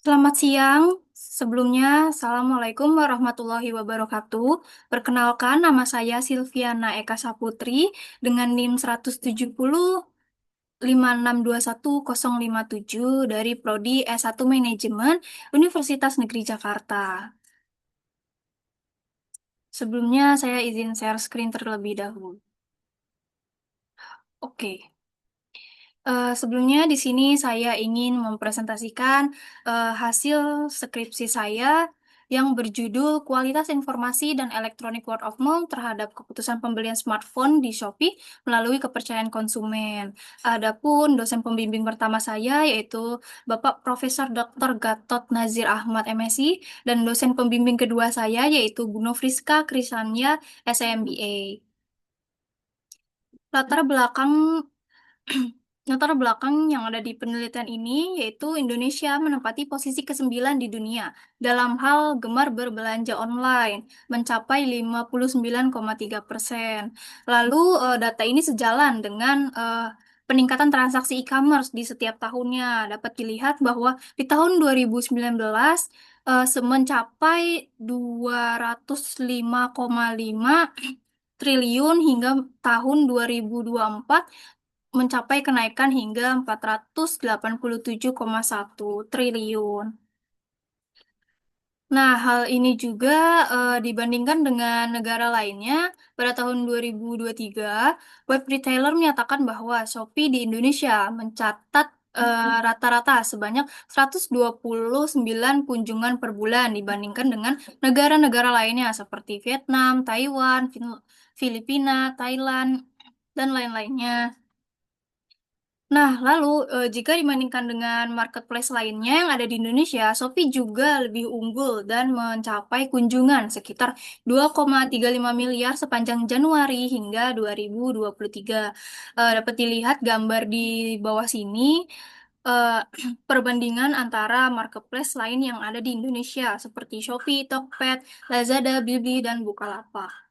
Selamat siang. Sebelumnya, Assalamualaikum warahmatullahi wabarakatuh. Perkenalkan, nama saya Silviana Eka Saputri dengan NIM 17056210057 dari Prodi S1 Manajemen Universitas Negeri Jakarta. Sebelumnya, saya izin share screen terlebih dahulu. Oke. Sebelumnya di sini saya ingin mempresentasikan hasil skripsi saya yang berjudul Kualitas Informasi dan Electronic Word of Mouth terhadap keputusan pembelian smartphone di Shopee melalui kepercayaan konsumen. Adapun dosen pembimbing pertama saya yaitu Bapak Profesor Dr. Gatot Nazir Ahmad MSI dan dosen pembimbing kedua saya yaitu Bu Nofriska Krisania SMBA. Latar belakang Latar belakang yang ada di penelitian ini yaitu Indonesia menempati posisi ke-9 di dunia dalam hal gemar berbelanja online, mencapai 59,3%. Lalu data ini sejalan dengan peningkatan transaksi e-commerce di setiap tahunnya. Dapat dilihat bahwa di tahun 2019 mencapai 205,5 triliun hingga tahun 2024 mencapai kenaikan hingga 487,1 triliun. Nah, hal ini juga dibandingkan dengan negara lainnya, pada tahun 2023, web retailer menyatakan bahwa Shopee di Indonesia mencatat rata-rata sebanyak 129 kunjungan per bulan dibandingkan dengan negara-negara lainnya seperti Vietnam, Taiwan, Filipina, Thailand, dan lain-lainnya. Nah, lalu jika dibandingkan dengan marketplace lainnya yang ada di Indonesia, Shopee juga lebih unggul dan mencapai kunjungan sekitar 2,35 miliar sepanjang Januari hingga 2023. Dapat dilihat gambar di bawah sini eh, perbandingan antara marketplace lain yang ada di Indonesia seperti Shopee, Tokped, Lazada, Blibli, dan Bukalapak.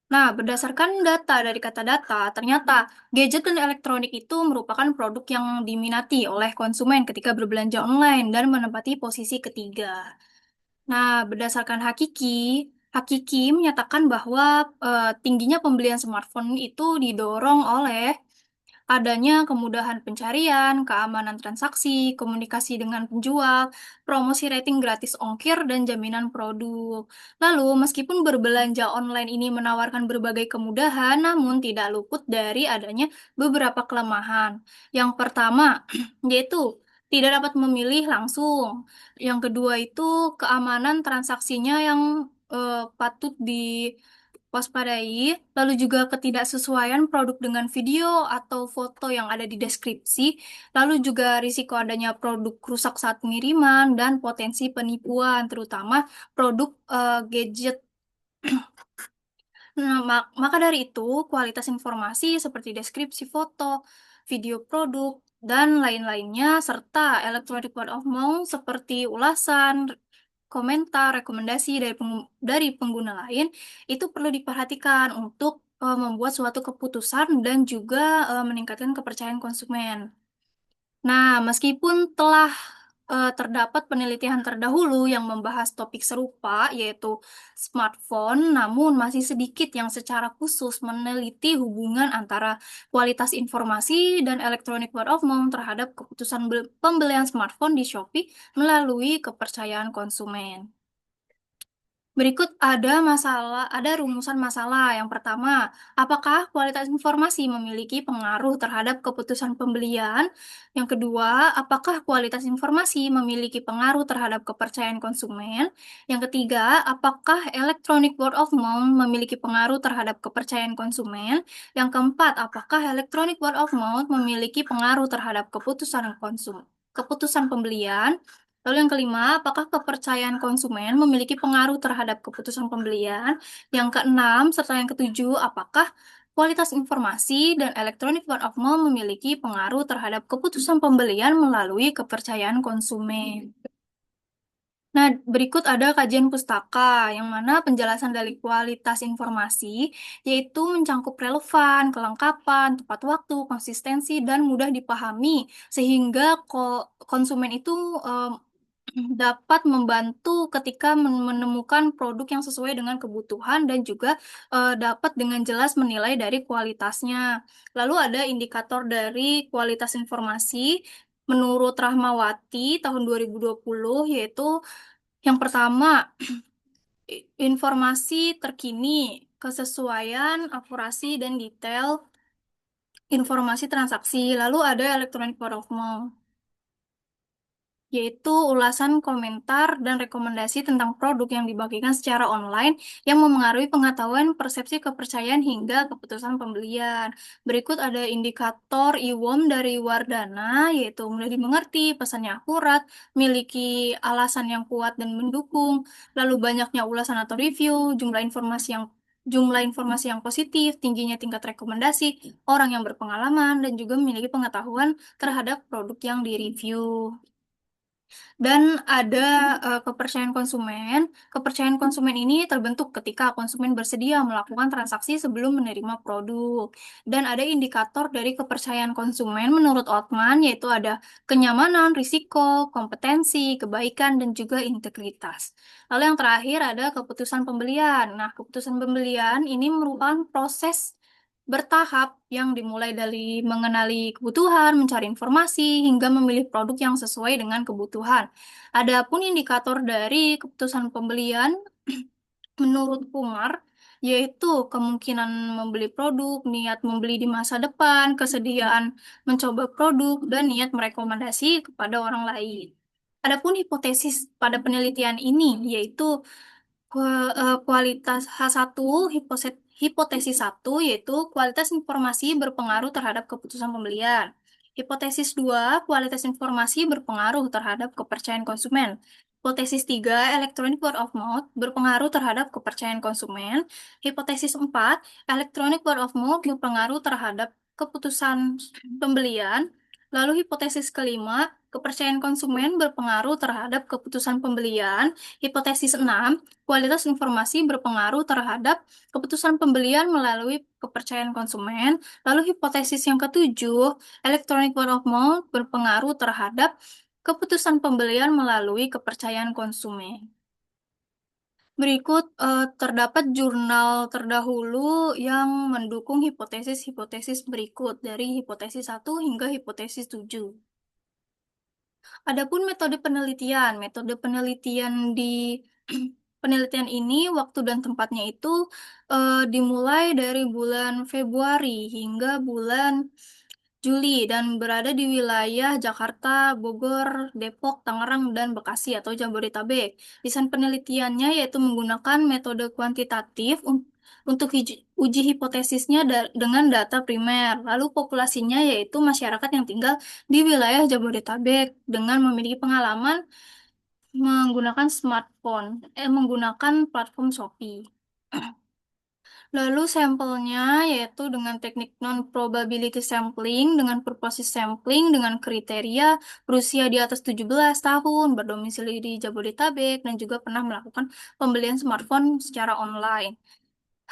Nah, berdasarkan data dari kata data, ternyata gadget dan elektronik itu merupakan produk yang diminati oleh konsumen ketika berbelanja online dan menempati posisi ketiga. Nah, berdasarkan Hakiki menyatakan bahwa tingginya pembelian smartphone itu didorong oleh adanya kemudahan pencarian, keamanan transaksi, komunikasi dengan penjual, promosi rating gratis ongkir, dan jaminan produk. Lalu, meskipun berbelanja online ini menawarkan berbagai kemudahan, namun tidak luput dari adanya beberapa kelemahan. Yang pertama, yaitu tidak dapat memilih langsung. Yang kedua itu keamanan transaksinya yang patut waspadai, lalu juga ketidaksesuaian produk dengan video atau foto yang ada di deskripsi, lalu juga risiko adanya produk rusak saat pengiriman dan potensi penipuan, terutama produk gadget. Nah, maka dari itu, kualitas informasi seperti deskripsi foto, video produk, dan lain-lainnya, serta electronic word of mouth seperti ulasan, komentar, rekomendasi dari pengguna lain, itu perlu diperhatikan untuk membuat suatu keputusan dan juga meningkatkan kepercayaan konsumen. Nah, meskipun telah terdapat penelitian terdahulu yang membahas topik serupa, yaitu smartphone, namun masih sedikit yang secara khusus meneliti hubungan antara kualitas informasi dan electronic word of mouth terhadap keputusan pembelian smartphone di Shopee melalui kepercayaan konsumen. Berikut ada rumusan masalah. Yang pertama, apakah kualitas informasi memiliki pengaruh terhadap keputusan pembelian? Yang kedua, apakah kualitas informasi memiliki pengaruh terhadap kepercayaan konsumen? Yang ketiga, apakah electronic word of mouth memiliki pengaruh terhadap kepercayaan konsumen? Yang keempat, apakah electronic word of mouth memiliki pengaruh terhadap keputusan pembelian? Lalu yang kelima, apakah kepercayaan konsumen memiliki pengaruh terhadap keputusan pembelian? Yang keenam, serta yang ketujuh, apakah kualitas informasi dan electronic word of mouth memiliki pengaruh terhadap keputusan pembelian melalui kepercayaan konsumen? Nah, berikut ada kajian pustaka, yang mana penjelasan dari kualitas informasi, yaitu mencangkup relevan, kelengkapan, tepat waktu, konsistensi, dan mudah dipahami, sehingga konsumen itu dapat membantu ketika menemukan produk yang sesuai dengan kebutuhan dan juga dapat dengan jelas menilai dari kualitasnya. Lalu ada indikator dari kualitas informasi menurut Rahmawati tahun 2020, yaitu yang pertama, informasi terkini, kesesuaian, akurasi, dan detail informasi transaksi. Lalu ada electronic word of mouth, yaitu ulasan komentar dan rekomendasi tentang produk yang dibagikan secara online yang memengaruhi pengetahuan, persepsi, kepercayaan, hingga keputusan pembelian. Berikut ada indikator IWOM dari Wardana, yaitu mudah dimengerti, pesannya akurat, memiliki alasan yang kuat dan mendukung, lalu banyaknya ulasan atau review, jumlah informasi yang positif, tingginya tingkat rekomendasi, orang yang berpengalaman, dan juga memiliki pengetahuan terhadap produk yang direview. Dan ada kepercayaan konsumen. Kepercayaan konsumen ini terbentuk ketika konsumen bersedia melakukan transaksi sebelum menerima produk. Dan ada indikator dari kepercayaan konsumen menurut Othman, yaitu ada kenyamanan, risiko, kompetensi, kebaikan, dan juga integritas. Lalu yang terakhir ada keputusan pembelian. Nah, keputusan pembelian ini merupakan proses bertahap yang dimulai dari mengenali kebutuhan, mencari informasi, hingga memilih produk yang sesuai dengan kebutuhan. Adapun indikator dari keputusan pembelian menurut Kumar, yaitu kemungkinan membeli produk, niat membeli di masa depan, kesediaan mencoba produk, dan niat merekomendasi kepada orang lain. Adapun hipotesis pada penelitian ini, yaitu kualitas H1, hipotesis satu, yaitu kualitas informasi berpengaruh terhadap keputusan pembelian. Hipotesis 2, kualitas informasi berpengaruh terhadap kepercayaan konsumen. Hipotesis 3, electronic word of mouth berpengaruh terhadap kepercayaan konsumen. Hipotesis 4, electronic word of mouth berpengaruh terhadap keputusan pembelian. Lalu hipotesis kelima, kepercayaan konsumen berpengaruh terhadap keputusan pembelian. Hipotesis 6, kualitas informasi berpengaruh terhadap keputusan pembelian melalui kepercayaan konsumen. Lalu hipotesis yang ketujuh, electronic word of mouth berpengaruh terhadap keputusan pembelian melalui kepercayaan konsumen. Berikut terdapat jurnal terdahulu yang mendukung hipotesis-hipotesis berikut dari hipotesis 1 hingga hipotesis 7. Adapun metode penelitian di penelitian ini waktu dan tempatnya itu dimulai dari bulan Februari hingga bulan Juli dan berada di wilayah Jakarta, Bogor, Depok, Tangerang, dan Bekasi atau Jabodetabek. Desain penelitiannya yaitu menggunakan metode kuantitatif untuk uji hipotesisnya dengan data primer. Lalu populasinya yaitu masyarakat yang tinggal di wilayah Jabodetabek dengan memiliki pengalaman menggunakan platform Shopee. Lalu sampelnya yaitu dengan teknik non-probability sampling, dengan purpose sampling, dengan kriteria berusia di atas 17 tahun, berdomisili di Jabodetabek, dan juga pernah melakukan pembelian smartphone secara online.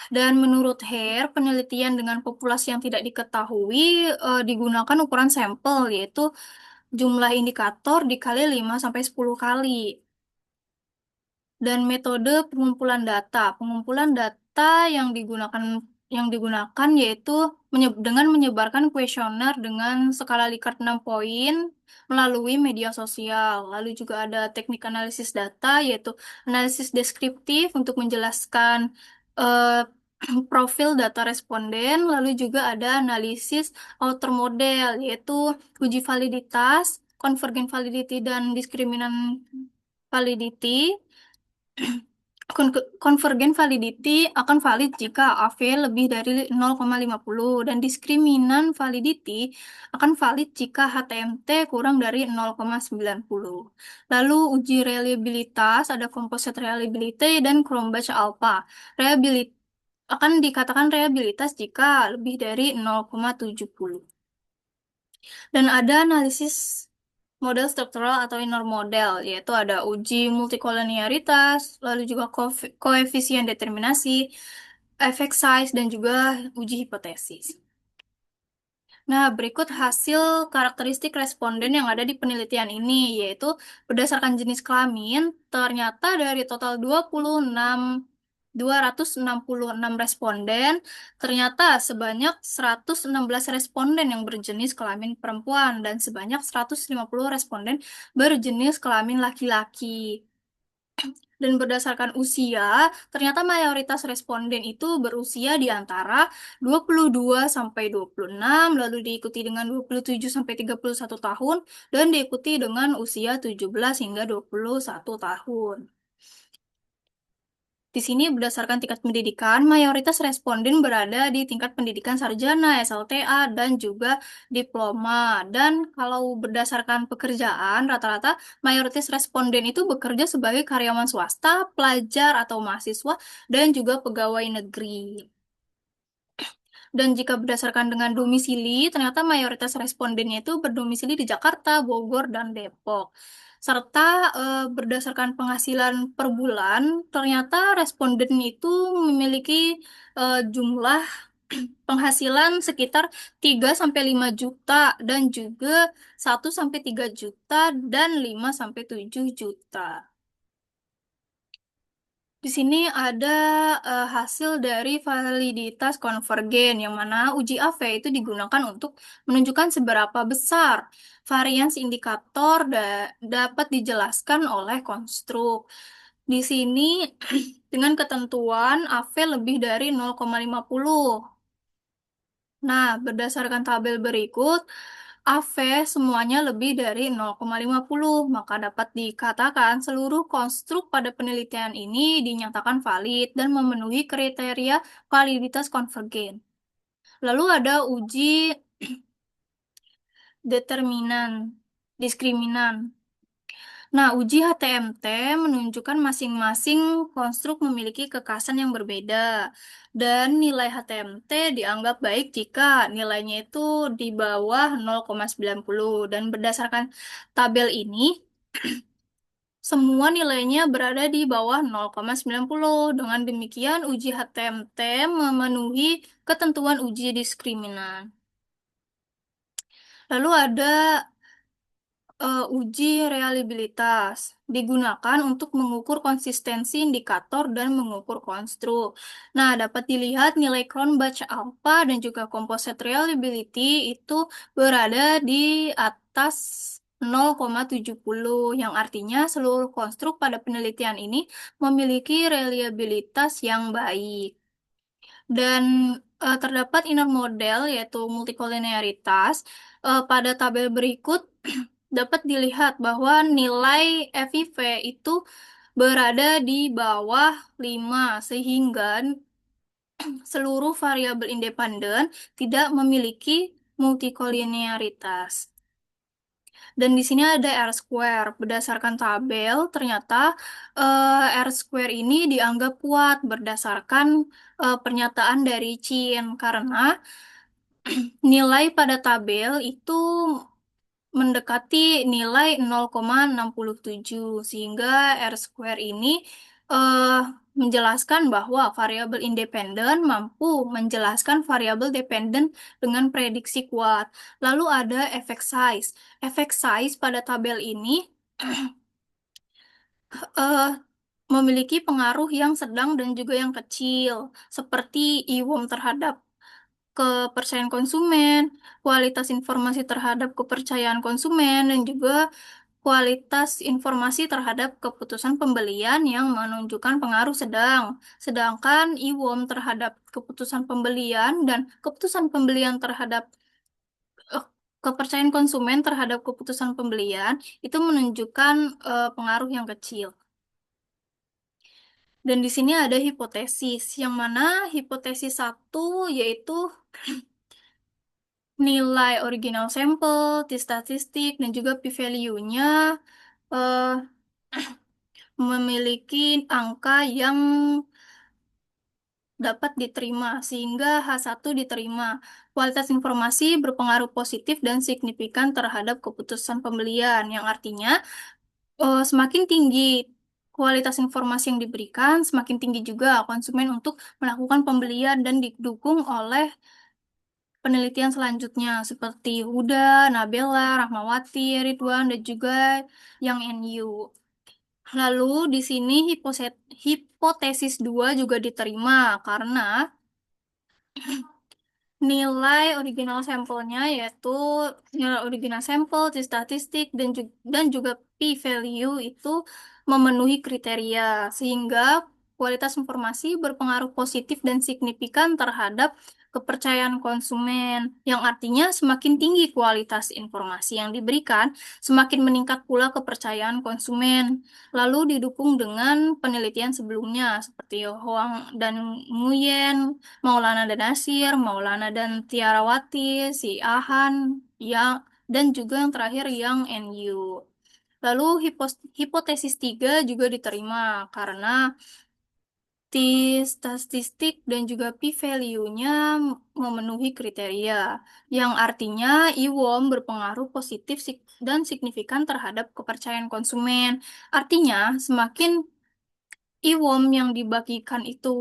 Dan menurut Hare, penelitian dengan populasi yang tidak diketahui digunakan ukuran sampel, yaitu jumlah indikator dikali 5 sampai 10 kali. Dan metode pengumpulan data. Pengumpulan data yang digunakan yaitu dengan menyebarkan kuesioner dengan skala Likert 6 poin melalui media sosial. Lalu juga ada teknik analisis data yaitu analisis deskriptif untuk menjelaskan eh, profil data responden. Lalu juga ada analisis outer model yaitu uji validitas, convergent validity dan diskriminan validity. Convergent validity akan valid jika AV lebih dari 0,50 dan diskriminan validity akan valid jika HTMT kurang dari 0,90. Lalu uji reliabilitas ada composite reliability dan Cronbach alpha. Akan dikatakan reliabilitas jika lebih dari 0,70. Dan ada analisis Model struktural atau inner model, yaitu ada uji multikolonialitas, lalu juga koefisien determinasi, efek size, dan juga uji hipotesis. Nah, berikut hasil karakteristik responden yang ada di penelitian ini, yaitu berdasarkan jenis kelamin, ternyata dari total 266 responden, ternyata sebanyak 116 responden yang berjenis kelamin perempuan dan sebanyak 150 responden berjenis kelamin laki-laki. Dan berdasarkan usia, ternyata mayoritas responden itu berusia di antara 22 sampai 26, lalu diikuti dengan 27 sampai 31 tahun, dan diikuti dengan usia 17 hingga 21 tahun. Di sini berdasarkan tingkat pendidikan, mayoritas responden berada di tingkat pendidikan sarjana, SLTA, dan juga diploma. Dan kalau berdasarkan pekerjaan, rata-rata mayoritas responden itu bekerja sebagai karyawan swasta, pelajar atau mahasiswa, dan juga pegawai negeri. Dan jika berdasarkan dengan domisili, ternyata mayoritas respondennya itu berdomisili di Jakarta, Bogor, dan Depok. Serta berdasarkan penghasilan per bulan, ternyata responden itu memiliki jumlah penghasilan sekitar 3 sampai 5 juta dan juga 1 sampai 3 juta dan 5 sampai 7 juta. Di sini ada hasil dari validitas konvergen, yang mana uji AV itu digunakan untuk menunjukkan seberapa besar varians indikator dapat dijelaskan oleh konstruk. Di sini dengan ketentuan AV lebih dari 0,50. Nah, berdasarkan tabel berikut, AV semuanya lebih dari 0,50, maka dapat dikatakan seluruh konstruk pada penelitian ini dinyatakan valid dan memenuhi kriteria validitas konvergen. Lalu ada uji determinan, diskriminan. Nah, uji HTMT menunjukkan masing-masing konstruk memiliki kekasan yang berbeda. Dan nilai HTMT dianggap baik jika nilainya itu di bawah 0,90. Dan berdasarkan tabel ini, semua nilainya berada di bawah 0,90. Dengan demikian, uji HTMT memenuhi ketentuan uji diskriminan. Lalu ada uji reliabilitas digunakan untuk mengukur konsistensi indikator dan mengukur konstruk. Nah, dapat dilihat nilai Cronbach alpha dan juga composite reliability itu berada di atas 0,70, yang artinya seluruh konstruk pada penelitian ini memiliki reliabilitas yang baik. Dan terdapat inner model yaitu multikoliniaritas. Pada tabel berikut dapat dilihat bahwa nilai FIV itu berada di bawah 5 sehingga seluruh variabel independen tidak memiliki multikoliniaritas. Dan di sini ada R square. Berdasarkan tabel, ternyata R square ini dianggap kuat berdasarkan pernyataan dari Chin karena nilai pada tabel itu mendekati nilai 0,67 sehingga R square ini eh, menjelaskan bahwa variabel independen mampu menjelaskan variabel dependen dengan prediksi kuat. Lalu ada efek size. Efek size pada tabel ini eh, memiliki pengaruh yang sedang dan juga yang kecil, seperti IWOM terhadap kepercayaan konsumen, kualitas informasi terhadap kepercayaan konsumen, dan juga kualitas informasi terhadap keputusan pembelian yang menunjukkan pengaruh sedang. Sedangkan IWOM terhadap keputusan pembelian dan keputusan pembelian terhadap eh, kepercayaan konsumen terhadap keputusan pembelian itu menunjukkan pengaruh yang kecil. Dan di sini ada hipotesis, yang mana hipotesis satu yaitu nilai original sampel, t-statistik, dan juga p-value-nya eh, memiliki angka yang dapat diterima, sehingga H1 diterima. Kualitas informasi berpengaruh positif dan signifikan terhadap keputusan pembelian, yang artinya semakin tinggi kualitas informasi yang diberikan, semakin tinggi juga konsumen untuk melakukan pembelian dan didukung oleh penelitian selanjutnya seperti Huda, Nabila, Rahmawati, Ridwan, dan juga yang NU. Lalu di sini hipotesis 2 juga diterima karena nilai original sampelnya yaitu nilai original sampel, statistik, dan juga p-value itu memenuhi kriteria, sehingga kualitas informasi berpengaruh positif dan signifikan terhadap kepercayaan konsumen, yang artinya semakin tinggi kualitas informasi yang diberikan, semakin meningkat pula kepercayaan konsumen. Lalu didukung dengan penelitian sebelumnya seperti Huang dan Nguyen, Maulana dan Nasir, Maulana dan Tiarawati, si Ahan, yang dan juga yang terakhir yang NU. Lalu hipotesis 3 juga diterima karena statistik dan juga p-value-nya memenuhi kriteria, yang artinya IWOM berpengaruh positif dan signifikan terhadap kepercayaan konsumen. Artinya, semakin IWOM yang dibagikan itu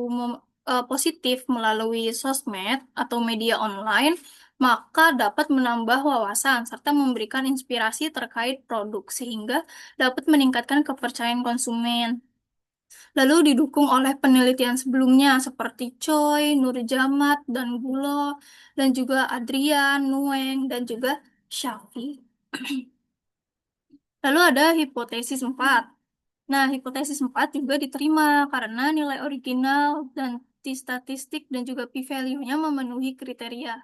positif melalui sosmed atau media online, maka dapat menambah wawasan serta memberikan inspirasi terkait produk sehingga dapat meningkatkan kepercayaan konsumen. Lalu didukung oleh penelitian sebelumnya seperti Choi, Nurjamat, dan Gulo, dan juga Adrian, Nguyen, dan juga Shafi. Lalu ada hipotesis 4. Nah, hipotesis 4 juga diterima karena nilai original dan statistik dan juga p-value-nya memenuhi kriteria.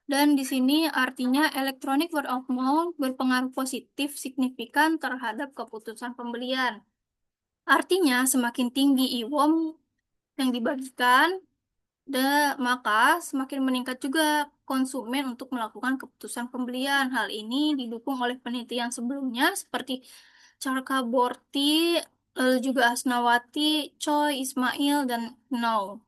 Dan di sini artinya electronic word of mouth berpengaruh positif signifikan terhadap keputusan pembelian. Artinya semakin tinggi IWOM yang dibagikan, maka semakin meningkat juga konsumen untuk melakukan keputusan pembelian. Hal ini didukung oleh penelitian sebelumnya seperti Borty, lalu juga Asnawati, Choi, Ismail, dan No.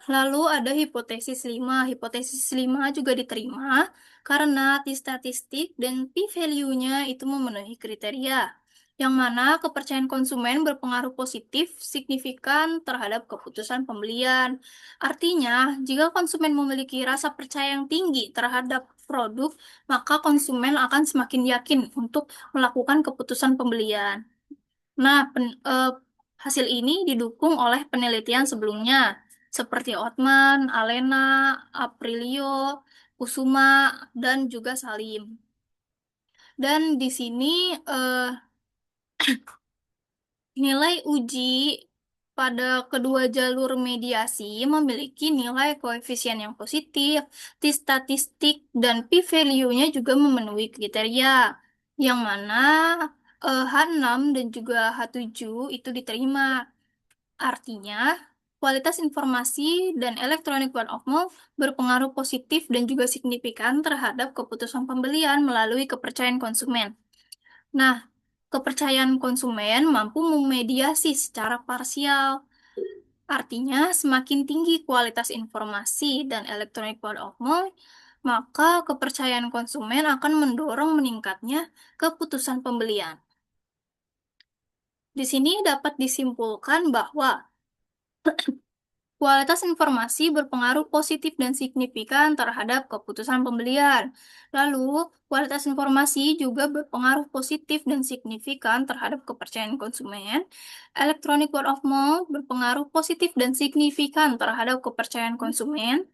Lalu ada hipotesis 5. Hipotesis 5 juga diterima karena statistik dan p-value-nya itu memenuhi kriteria, yang mana kepercayaan konsumen berpengaruh positif signifikan terhadap keputusan pembelian. Artinya, jika konsumen memiliki rasa percaya yang tinggi terhadap produk, maka konsumen akan semakin yakin untuk melakukan keputusan pembelian. Nah, hasil ini didukung oleh penelitian sebelumnya, seperti Othman, Alena, Aprilio, Kusuma, dan juga Salim. Dan di sini eh, nilai uji pada kedua jalur mediasi memiliki nilai koefisien yang positif, statistik, dan p-value-nya juga memenuhi kriteria, yang mana H6 dan juga H7 itu diterima. Artinya, kualitas informasi dan electronic word of mouth berpengaruh positif dan juga signifikan terhadap keputusan pembelian melalui kepercayaan konsumen. Nah, kepercayaan konsumen mampu memediasi secara parsial. Artinya, semakin tinggi kualitas informasi dan electronic word of mouth, maka kepercayaan konsumen akan mendorong meningkatnya keputusan pembelian. Di sini dapat disimpulkan bahwa kualitas informasi berpengaruh positif dan signifikan terhadap keputusan pembelian. Lalu, kualitas informasi juga berpengaruh positif dan signifikan terhadap kepercayaan konsumen. Electronic word of mouth berpengaruh positif dan signifikan terhadap kepercayaan konsumen.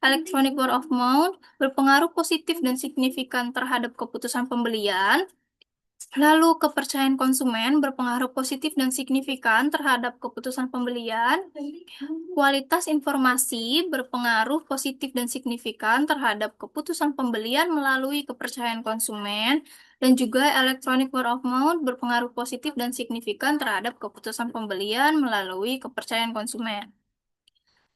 Electronic word of mouth berpengaruh positif dan signifikan terhadap keputusan pembelian. Lalu, kepercayaan konsumen berpengaruh positif dan signifikan terhadap keputusan pembelian. Kualitas informasi berpengaruh positif dan signifikan terhadap keputusan pembelian melalui kepercayaan konsumen. Dan juga electronic word of mouth berpengaruh positif dan signifikan terhadap keputusan pembelian melalui kepercayaan konsumen.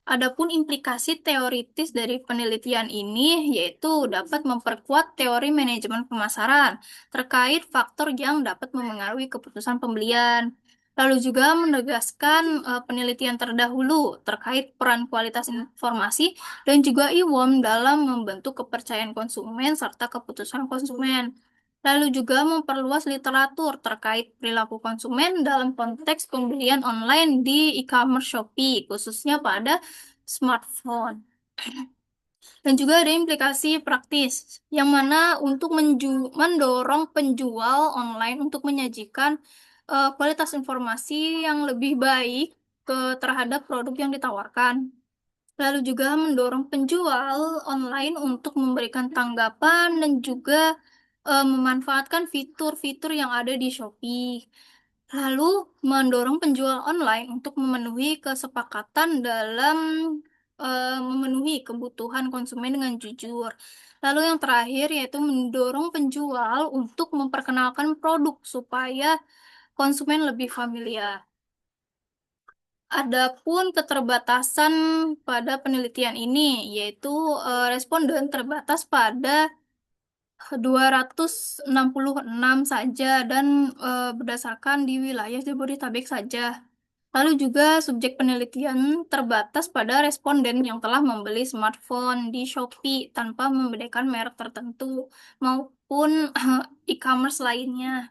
Adapun implikasi teoritis dari penelitian ini yaitu dapat memperkuat teori manajemen pemasaran terkait faktor yang dapat memengaruhi keputusan pembelian. Lalu juga menegaskan penelitian terdahulu terkait peran kualitas informasi dan juga IWOM dalam membentuk kepercayaan konsumen serta keputusan konsumen. Lalu juga memperluas literatur terkait perilaku konsumen dalam konteks pembelian online di e-commerce Shopee, khususnya pada smartphone. Dan juga ada implikasi praktis, yang mana untuk mendorong penjual online untuk menyajikan kualitas informasi yang lebih baik terhadap produk yang ditawarkan. Lalu juga mendorong penjual online untuk memberikan tanggapan dan juga memanfaatkan fitur-fitur yang ada di Shopee. Lalu mendorong penjual online untuk memenuhi kesepakatan dalam memenuhi kebutuhan konsumen dengan jujur. Lalu yang terakhir yaitu mendorong penjual untuk memperkenalkan produk supaya konsumen lebih familiar. Adapun keterbatasan pada penelitian ini, yaitu responden terbatas pada 266 saja dan berdasarkan di wilayah Jabodetabek saja. Lalu juga subjek penelitian terbatas pada responden yang telah membeli smartphone di Shopee tanpa membedakan merek tertentu maupun e-commerce lainnya.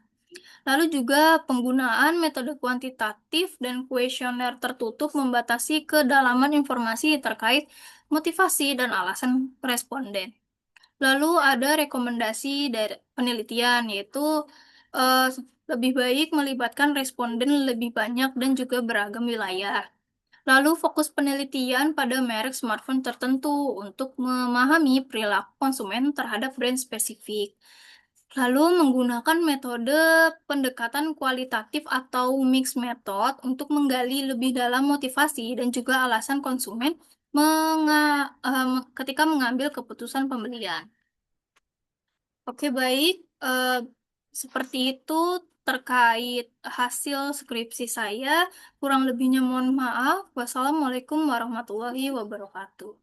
Lalu juga penggunaan metode kuantitatif dan kuesioner tertutup membatasi kedalaman informasi terkait motivasi dan alasan responden. Lalu ada rekomendasi dari penelitian yaitu eh, lebih baik melibatkan responden lebih banyak dan juga beragam wilayah. Lalu fokus penelitian pada merek smartphone tertentu untuk memahami perilaku konsumen terhadap brand spesifik. Lalu menggunakan metode pendekatan kualitatif atau mix method untuk menggali lebih dalam motivasi dan juga alasan konsumen ketika mengambil keputusan pembelian. Oke, baik. Seperti itu terkait hasil skripsi saya. Kurang lebihnya mohon maaf. Wassalamualaikum warahmatullahi wabarakatuh.